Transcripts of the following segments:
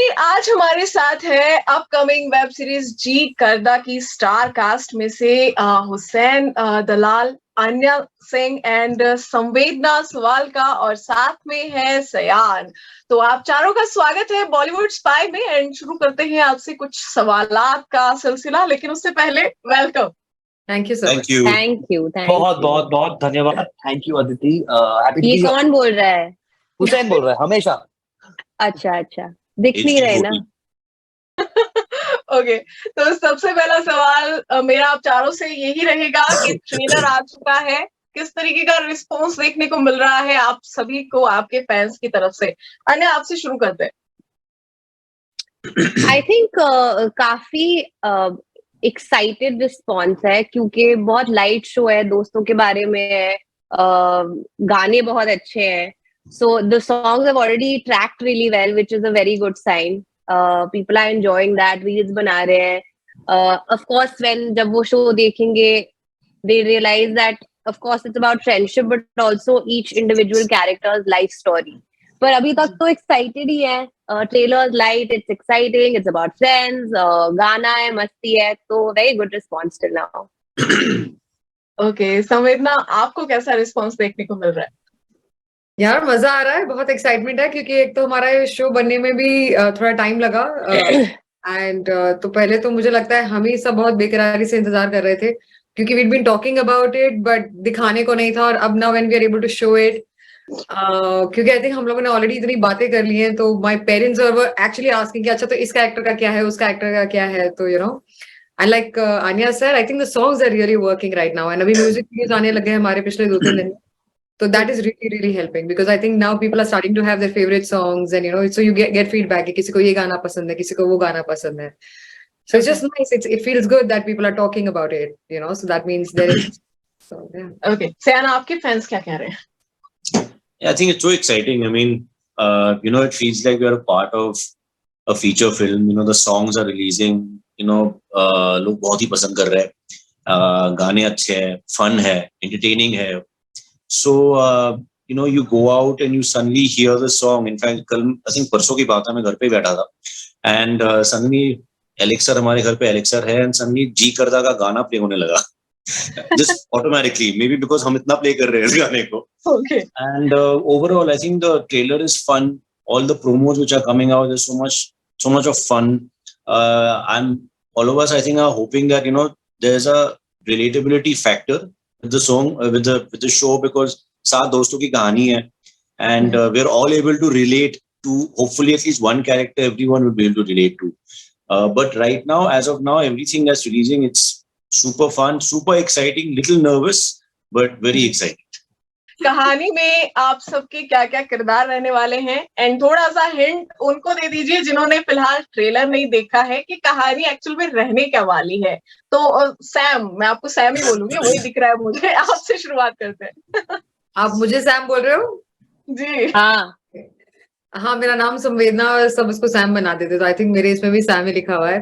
जी, आज हमारे साथ है अपकमिंग वेब सीरीज जी करदा की स्टार कास्ट में से हुसैन दलाल, आन्या सिंह एंड संवेदना सवालका और साथ में है सयान। तो आप चारों का स्वागत है बॉलीवुड स्पाई में एंड शुरू करते हैं आपसे कुछ सवालात का सिलसिला, लेकिन उससे पहले welcome. Thank you sir. Thank you. Thank बहुत यू। बहुत बहुत धन्यवाद। Thank you Aditi. हैप्पी ये टू बी। कौन बोल रहा है? हुसैन बोल रहा है हमेशा। अच्छा, दिख नहीं रहे ना। ओके, तो सबसे पहला सवाल मेरा आप चारों से यही रहेगा कि ट्रेलर आ चुका है, किस तरीके का रिस्पॉन्स देखने को मिल रहा है आप सभी को आपके फैंस की तरफ से? अन्य आपसे शुरू करते हैं। आई थिंक काफी एक्साइटेड रिस्पॉन्स है क्योंकि बहुत लाइट शो है, दोस्तों के बारे में है, गाने बहुत अच्छे हैं। So the songs have already tracked really well which is a very good sign. People are enjoying that, reels बना रहे हैं। ऑफ कोर्स व्हेन जब वो शो देखेंगे they realize that of course it's about friendship but also each individual character's life story. पर अभी तक तो एक्साइटेड ही है। Trailer light, it's exciting, it's about friends, गाना है, मस्ती है, तो very good response till now. Okay, संवेदना आपको कैसा रिस्पॉन्स देखने को मिल रहा है? यार मजा आ रहा है, बहुत एक्साइटमेंट है क्योंकि एक तो हमारा ये शो बनने में भी थोड़ा टाइम लगा एंड तो पहले तो मुझे लगता है हम ही सब बहुत बेकरारी से इंतजार कर रहे थे क्योंकि we'd been talking about it but दिखाने को नहीं था। और अब now when we are able to show it, क्योंकि आई थिंक हम लोगों ने ऑलरेडी इतनी बातें कर ली हैं, तो my parents were actually asking कि अच्छा तो इस कैरेक्टर का क्या है, उस कैरेक्टर का क्या है, तो you know and like Aanya sir, I think the songs are really working right now and अभी म्यूजिक वीडियोस आने लगे हैं हमारे पिछले 2-3 दिन में। So that is really helping because I think now people are starting to have their favorite songs and you know so you get feedback कि किसी को ये गाना पसंद है, किसी को वो गाना पसंद है. So it's just nice. It feels good that people are talking about it, you know. So that means there is. So yeah. Okay, सयान आपके फैंस क्या कह रहे हैं? Yeah, I think it's so exciting. I mean, it feels like we are a part of a feature film. You know, the songs are releasing. You know, लोग बहुत ही पसंद कर रहे हैं. गाने अच्छे हैं, fun है, entertaining है. So, you go out and you suddenly hear the song. In fact, I think परसों की बात है, मैं घर पे बैठा था and suddenly Alexa हमारे घर पे Alexa है and suddenly जी करदा का गाना प्ले होने लगा just automatically, maybe because हम इतना प्ले कर रहे हैं इस गाने को. Okay. And overall, I think the trailer is fun. All the promos which are coming out, there's so much of fun. All of us, I think, are hoping that there's a relatability factor with the song, with the show, because सात दोस्तों की कहानी है and we're all able to relate to hopefully at least one character everyone will be able to relate to. But right now, as of now, everything that's releasing, it's super fun, super exciting, little nervous, but very exciting. कहानी में आप सबके क्या क्या किरदार रहने वाले हैं एंड थोड़ा सा हिंट उनको दे दीजिए जिन्होंने फिलहाल ट्रेलर नहीं देखा है कि कहानी एक्चुअल में रहने क्या वाली है। तो सैम, मैं आपको सैम ही बोलूंगी, वही दिख रहा है मुझे। आपसे शुरुआत करते हैं। आप मुझे सैम बोल रहे हो? जी हाँ, मेरा नाम संवेदना और सब उसको सैम बना देते, तो आई थिंक मेरे इसमें भी सैम ही लिखा हुआ है.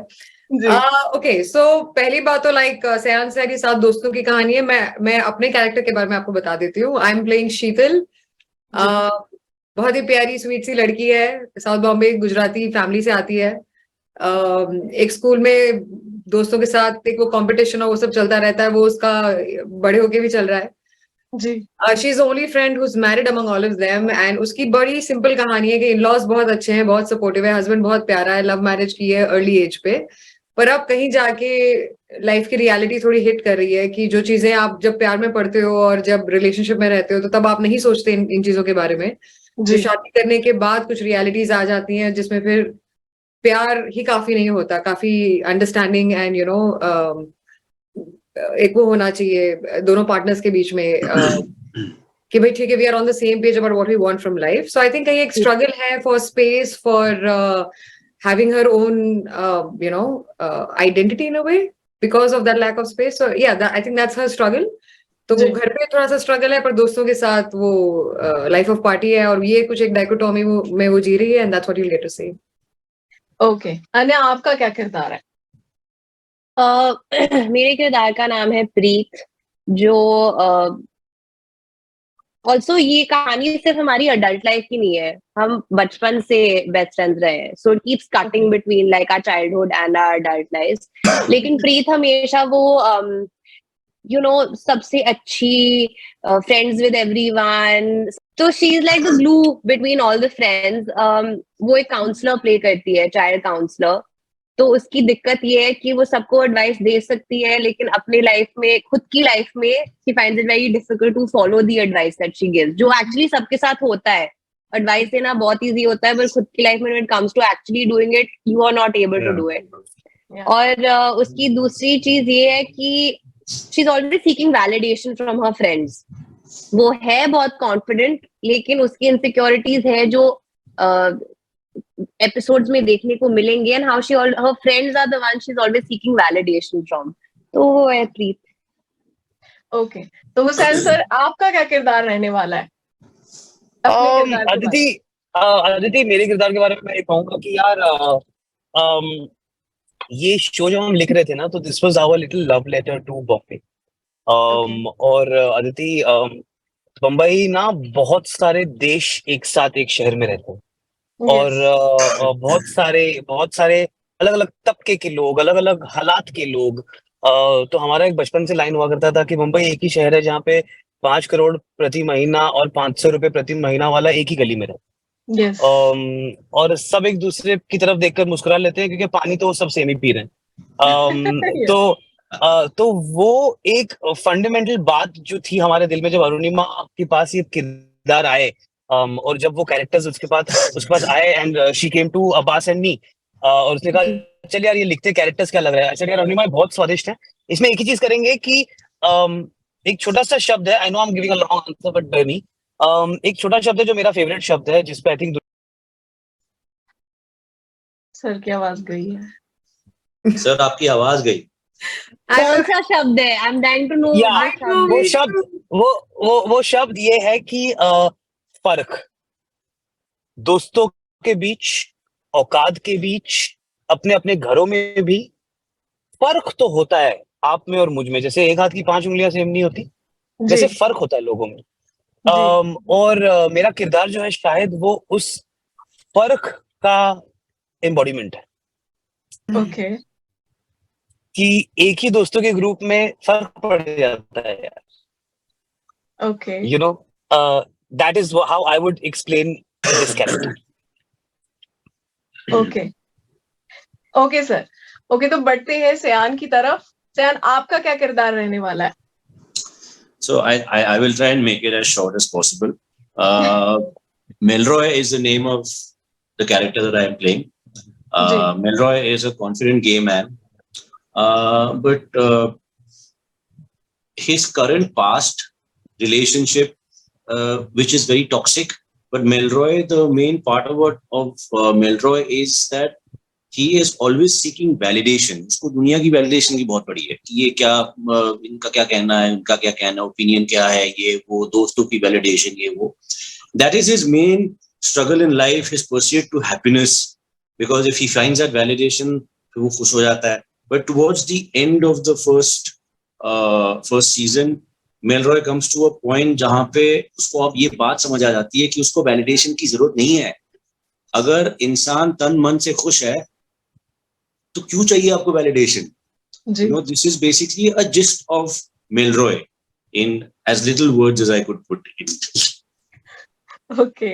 ओके, सो पहली बात तो लाइक सयान से की 7 दोस्तों की कहानी है. मैं अपने कैरेक्टर के बारे में आपको बता देती हूँ. आई एम प्लेइंग शीतल. बहुत ही प्यारी स्वीट सी लड़की है, साउथ बॉम्बे गुजराती फैमिली से आती है. एक स्कूल में दोस्तों के साथ एक वो कंपटीशन और वो सब चलता रहता है, वो उसका बड़े होके भी चल रहा है जी. She is only friend who is married among all of them and उसकी बड़ी सिंपल कहानी है कि इन-लॉज बहुत अच्छे हैं, बहुत सपोर्टिव है, हस्बैंड बहुत प्यारा है, लव मैरिज की है अर्ली एज पे, पर अब कहीं जाके लाइफ की रियलिटी थोड़ी हिट कर रही है कि जो चीजें आप जब प्यार में पड़ते हो और जब रिलेशनशिप में रहते हो तो तब आप नहीं सोचते इन चीजों के बारे में. जो शादी करने के बाद कुछ रियलिटीज आ जाती हैं जिसमें फिर प्यार ही काफी नहीं होता, काफी अंडरस्टैंडिंग एंड यू नो एक वो होना चाहिए दोनों पार्टनर्स के बीच में कि भाई ठीक है, we are on the same page about what we want from life. So I think कहीं एक स्ट्रगल है for space, for having her own identity in a way because of that lack of space. So yeah, I think that's her struggle. तो वो घर पे थोड़ा सा struggle है, पर दोस्तों के साथ वो लाइफ ऑफ पार्टी है और ये कुछ एक डाइकोटोमी में वो जी रही है and that's what you get to see. Okay, Anya आपका क्या किरदार है? मेरे किरदार का नाम है प्रीत, जो ऑल्सो ये कहानी सिर्फ हमारी अडल्ट लाइफ की नहीं है, हम बचपन से बेस्ट फ्रेंड्स रहे हैं, so it keeps cutting between like our childhood and our adult life. लेकिन प्रीत हमेशा वो सबसे अच्छी, फ्रेंड्स विद एवरीवन, तो she is like the glue between all the friends. वो एक काउंसलर प्ले करती है, चाइल्ड काउंसलर। तो उसकी दिक्कत ये है कि वो सबको एडवाइस दे सकती है, लेकिन अपनी लाइफ में, खुद की लाइफ में, she finds it very difficult to follow the advice that she gives, जो एक्चुअली सबके साथ होता है। एडवाइस देना बहुत इजी होता है, पर खुद की लाइफ में when it comes to actually doing it, you are not able to do it. और उसकी दूसरी चीज ये है कि she is always seeking validation from her friends. वो है बहुत कॉन्फिडेंट, लेकिन उसकी इनसिक्योरिटीज है जो एपिसोड्स में देखने को मिलेंगे, and how she her friends are the one she is always seeking validation from. तो वो है प्रीत। ओके, तो हुसैन सर आपका क्या किरदार रहने वाला है अपने किरदार के बारे में? अदिति, मेरे किरदार के बारे में मैं ये कहूंगा कि यार ये शो जब हम लिख रहे थे ना, तो this was our little love letter to Bombay. और अदिति, बम्बई ना बहुत सारे देश एक साथ एक शहर में रहते हैं, और बहुत सारे अलग अलग तबके के लोग, अलग अलग हालात के लोग। तो हमारा एक बचपन से लाइन हुआ करता था कि मुंबई एक ही शहर है जहाँ पे 5 करोड़ प्रति महीना और 500 रुपए प्रति महीना वाला एक ही गली में रहता है। Yes. और सब एक दूसरे की तरफ देखकर मुस्कुरा लेते हैं, क्योंकि पानी तो वो सब सेम ही पी रहे हैं। तो वो एक फंडामेंटल बात जो थी हमारे दिल में, जब अरुणिमा के पास ये किरदार आए, और जब वो कैरेक्टर्स उसके पास आए, and she came to Abbas and me, और उसने कहा चल यार ये लिखते कैरेक्टर्स क्या लग रहा है। अच्छा यार अरुणिमा बहुत स्वादिष्ट है, इसमें एक ही चीज करेंगे कि एक छोटा सा शब्द है, I know I am giving a long answer but Bernie, एक छोटा शब्द है जो मेरा फेवरेट शब्द है, जिसपे आई थिंक सर की आवाज गई है। सर आपकी आवाज गई। कौन सा शब्द है? I am dying to know. वो शब्द ये है कि फर्क, दोस्तों के बीच, औकात के बीच, अपने अपने घरों में भी फर्क तो होता है आप में और मुझ में। जैसे एक हाथ की 5 उंगलियां सेम नहीं होती, जैसे फर्क होता है लोगों में। और मेरा किरदार जो है शायद वो उस फर्क का एम्बॉडीमेंट है। ओके, कि एक ही दोस्तों के ग्रुप में फर्क पड़ जाता है यार। Okay, You know, that is how I would explain this character. Okay, okay sir. Okay, तो बढ़ते हैं सयान की तरफ। सयान आपका क्या किरदार रहने वाला है? So I will try and make it as short as possible. Melroy is the name of the character that I am playing. Melroy is a confident gay man, but his current past relationship, which is very toxic. But Melroy, the main part of Melroy is that he is always seeking validation. उसको दुनिया की validation की बहुत बड़ी है कि ये क्या, इनका क्या कहना है, उनका क्या कहना, opinion क्या है, ये वो, दोस्तों की validation, ये वो. That is his main struggle in life, his pursuit to happiness. Because if he finds that validation, फिर वो खुश हो जाता है. But towards the end of the first season, Melroy comes to a point जहाँ पे उसको अब ये बात समझ आ जाती है कि उसको validation की जरूरत नहीं है. अगर इंसान तन मन से खुश है तो क्यों चाहिए आपको validation? You know, this is basically a gist of Melroy in as little words as I could put in. Okay,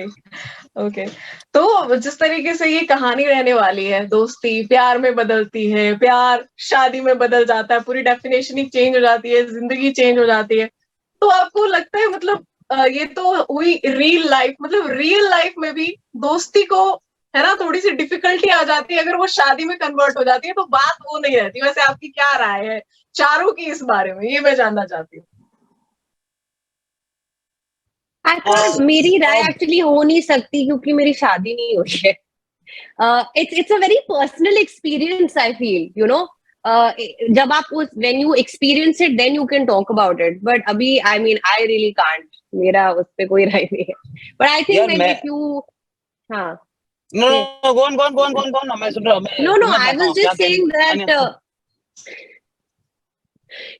okay. तो जिस तरीके से ये कहानी रहने वाली है, दोस्ती प्यार में बदलती है, प्यार शादी में बदल जाता है, पूरी डेफिनेशन ही चेंज हो जाती है, जिंदगी चेंज हो जाती है। तो आपको लगता है मतलब ये तो हुई रियल लाइफ, मतलब रियल लाइफ में भी दोस्ती को, है ना, थोड़ी सी डिफिकल्टी आ जाती है अगर वो शादी में कन्वर्ट हो जाती है, तो बात वो नहीं रहती। वैसे आपकी क्या राय है चारों की इस बारे में, ये मैं जानना चाहती हूँ। मेरी राय एक्चुअली हो नहीं सकती क्योंकि मेरी शादी नहीं हुई है। It's a very personal experience I feel, you know. जब आप उस when you experience it then you can talk about it, but अभी I mean I really can't, मेरा उस पे कोई राय नहीं है। But I think that if you, हाँ, No, go on. मैं सुन रहा हूँ। No, I was just saying that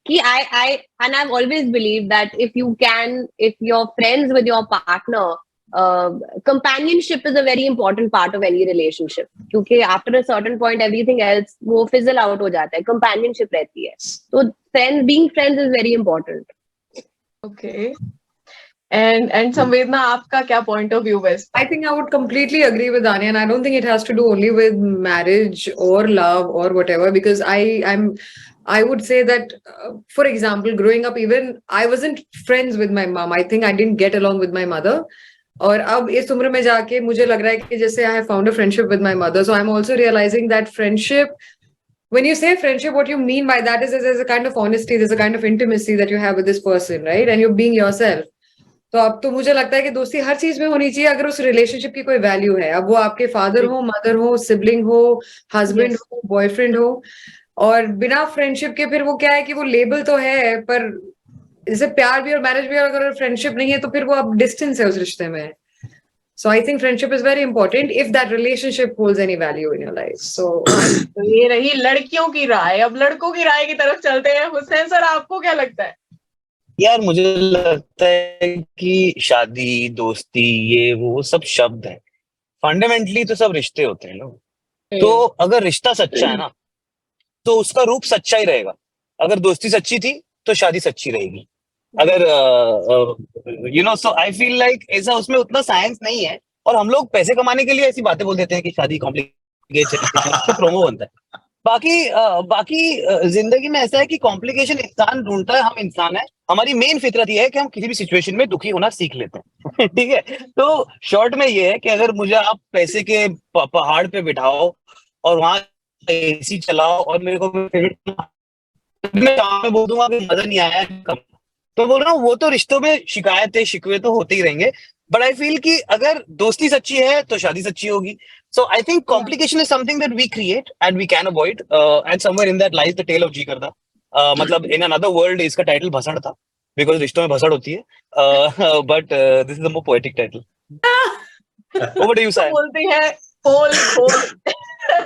कि and I've always believed that if you're friends with your partner, companionship is a very important part of any relationship. क्योंकि after a certain point, everything else वो fizzle out हो जाता है, companionship रहती है. So being friends is very important. Okay. And Samvedna, आपका क्या point of view है? I think I would completely agree with Anya, and I don't think it has to do only with marriage or love or whatever, because I would say that, for example, growing up, even I wasn't friends with my mom. I think I didn't get along with my mother. और अब इस उम्र में जाके मुझे लग रहा है कि जैसे I have found a friendship with my mother. So I'm also realizing that friendship, when you say friendship, what you mean by that is there's a kind of honesty, there's a kind of intimacy that you have with this person, right? And you're being yourself. तो अब तो मुझे लगता है कि दोस्ती हर चीज में होनी चाहिए अगर उस रिलेशनशिप की कोई वैल्यू है. अब वो आपके फादर हो, मदर हो, सिबलिंग हो, हस्बैंड हो, बॉयफ्रेंड हो. और बिना फ्रेंडशिप के फिर वो क्या है कि वो लेबल तो है, पर जैसे प्यार भी और मैरिज भी, और अगर फ्रेंडशिप नहीं है तो फिर वो अब डिस्टेंस है उस रिश्ते में. So I think friendship is very important if that relationship holds any value in your life. So ये रही लड़कियों की राय. अब लड़कों की राय की तरफ चलते हैं. हुसैन सर, आपको क्या लगता है? यार मुझे लगता है कि शादी, दोस्ती, ये वो सब शब्द है. फंडामेंटली तो सब रिश्ते होते हैं ना. तो अगर रिश्ता सच्चा है ना, तो उसका रूप सच्चा ही रहेगा. अगर दोस्ती सच्ची थी तो शादी सच्ची रहेगी. अगर सो आई फील लाइक ऐसा उसमें उतना साइंस नहीं है, और हम लोग पैसे कमाने के लिए ऐसी बातें बोल देते हैं कि शादी कॉम्प्लिकेटेड प्रोमो बनता है. बाकी जिंदगी में ऐसा है कि कॉम्प्लिकेशन इंसान ढूंढता है, हम इंसान है. हमारी मेन फितरत ये है कि हम किसी भी सिचुएशन में दुखी होना सीख लेते हैं. ठीक है. तो शॉर्ट में ये है कि अगर मुझे आप पैसे के पहाड़ पे बिठाओ और वहां एसी चलाओ और मेरे को मैं शाम में बोल दूंगा कि मजा नहीं आया, तो बोल रहा हूँ वो तो रिश्तों में शिकायतें शिकवे तो होते ही रहेंगे. बट आई फील कि अगर दोस्ती सच्ची है तो शादी सच्ची होगी. So I think complication is something that we create and we can avoid. And somewhere in that lies the tale of G Karda. मतलब in another world इसका टाइटल भसड़ था, because रिश्तों में भसड़ होती है. But this is a more poetic title. Over to you, Sai. बोलती है पोल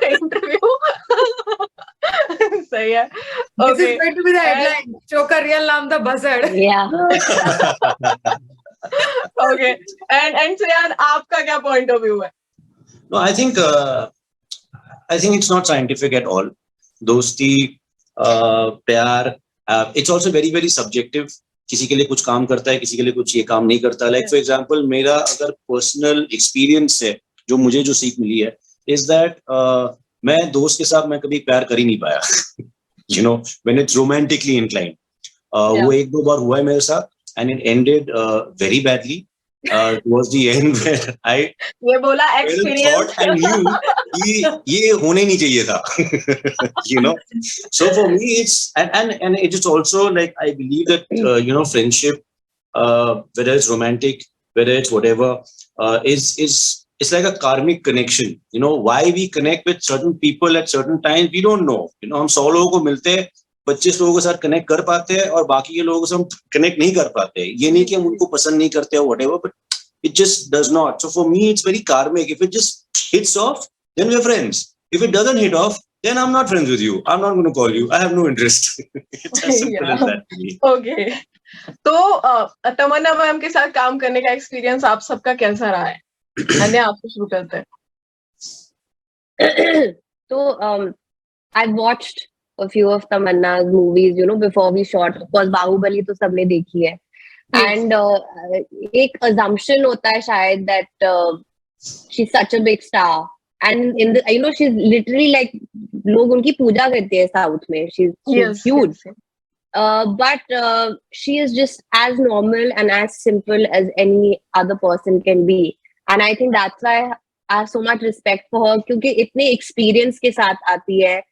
interview. सही है. this is going to be the headline. Show का real नाम था भसड़. Yeah. Okay. And Sayan, आपका क्या point of view है? No, I think it's not scientific at all. दोस्ती, प्यार, it's also very very subjective. किसी के लिए कुछ काम करता है, किसी के लिए कुछ ये काम नहीं करता. Like for example, मेरा अगर personal experience है, जो मुझे जो सीख मिली है, is that मैं दोस्त के साथ मैं कभी प्यार कर ही नहीं पाया. You know, when it's romantically inclined. वो एक दो बार हुआ है मेरे साथ, and it ended very badly. Towards the end where I ये बोला experience. thought I knew कि ये होने नहीं चाहिए था. You know, so for me it's and it is also like I believe that friendship, whether it's romantic, whether it's whatever, is it's like a karmic connection. You know, why we connect with certain people at certain times we don't know. You know, हम 100 लोगों को मिलते हैं, 25 लोगों के साथ connect कर पाते हैं और बाकी के लोगों से हम कनेक्ट नहीं कर पाते. ये नहीं कि हम उनको पसंद नहीं करते हो whatever, but it just does not. So for me it's very karmic. If it just hits off, then we're friends. If it doesn't hit off, then I'm not friends with you. I'm not going to call you. I have no interest. It's as simple as that to me. Okay. तो तमन्ना ma'am के साथ काम करने का experience आप सबका कैसा रहा है? अन्य आपसे शुरू करते हैं. So I've watched a few of Tamanna's movies, before we shot. Of course, Bahubali तो सबने देखी है. And एक assumption होता है शायद that she's such a big star. And in the, she's literally like, लोग उनकी पूजा करते हैं South में. She's huge. Yes. But she is just as normal and as simple as any other person can be. And I think that's why I have so much respect for her, क्योंकि इतने experience के साथ आती है,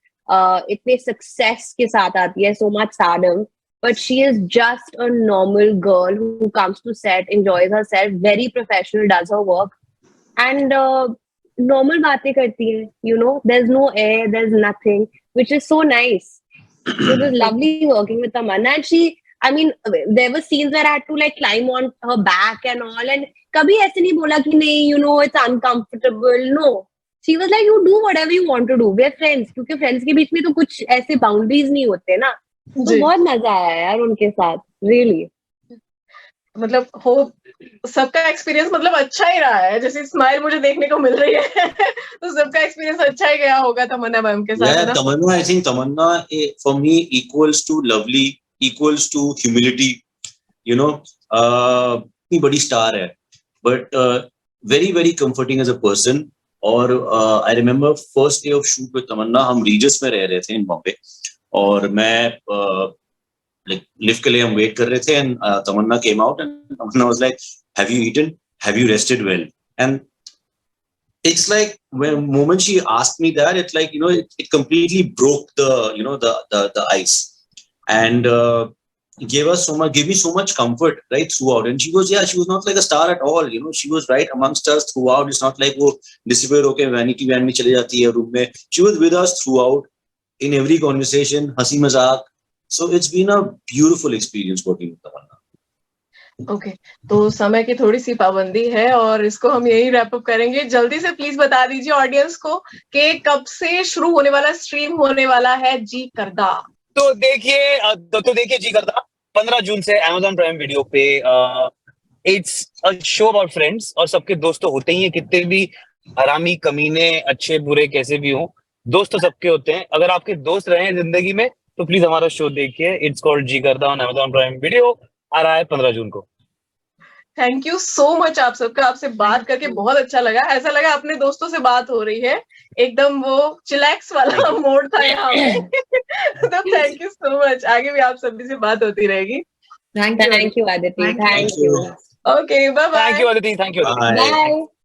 इतने success के साथ आती है, so much stardom. But she is just a normal girl who comes to set, enjoys herself, very professional, does her work, and normal बातें करती है. There's no air, there's nothing, which is so nice. So it was lovely working with Tamanna. And there were scenes where I had to like climb on her back and all, and कभी ऐसे नहीं बोला कि नहीं, it's uncomfortable. No. She was like, you do whatever you want to do. We're friends. क्योंकि friends के बीच में तो कुछ ऐसे boundaries नहीं होते ना. तो जी बहुत मजा आया यार उनके साथ, रियली। मतलब हो सबका एक्सपीरियंस मतलब अच्छा ही रहा है, जैसे स्माइल मुझे देखने को मिल रही है तो सबका एक्सपीरियंस अच्छा ही गया होगा तमन्ना मैम के साथ, है Yeah, ना? Tamanna, I think Tamanna for me equals to lovely, equals to humility. You know, इतनी बड़ी स्टार है, but very very comforting as a person. और I remember first day of shoot with Tamanna, हम रीजस में रह रहे थे इन बॉम्बे, और मैं like लिफ्ट के लिए हम वेट कर रहे थे, and Tamanna came out and Tamanna was like, have you eaten, have you rested well? And it's like when moment she asked me that, it's like, you know, it completely broke the, you know, the ice, and gave me so much comfort right throughout. And she was, yeah, she was not like a star at all, you know, she was right amongst us throughout. It's not like wo disappear hoke vanity van mein chale jati hai room mein. She was with us throughout, in every conversation, हंसी मजाक. So it's been a beautiful experience working with Tamanna. Okay तो समय की थोड़ी सी पाबंदी है और इसको हम यही रैप अप करेंगे। जल्दी से प्लीज बता दीजिए ऑडियंस को कि कब से शुरू होने वाला, स्ट्रीम होने वाला है जी करदा। तो देखिए जी करदा 15 जून से Amazon प्राइम वीडियो पे। It's a show about friends, और सबके दोस्त तो होते ही हैं, कितने भी हरामी कमीने अच्छे बुरे कैसे भी हों, दोस्त तो सबके होते हैं। अगर आपके दोस्त रहे हैं जिंदगी में तो प्लीज हमारा शो देखिए। इट्स कॉल्ड जी करदा ऑन Amazon प्राइम वीडियो, आ रहा है 15 जून को। थैंक यू सो मच आप सबका, आपसे बात करके बहुत अच्छा लगा, ऐसा लगा अपने दोस्तों से बात हो रही है, एकदम वो चिलैक्स वाला मोड था यहाँ पे तो थैंक यू सो मच, आगे भी आप सभी से बात होती रहेगी। Thank you thank you Aditi, Thank you. Thank you. Okay bye bye. Thank you Aditi, thank you. Bye. Bye.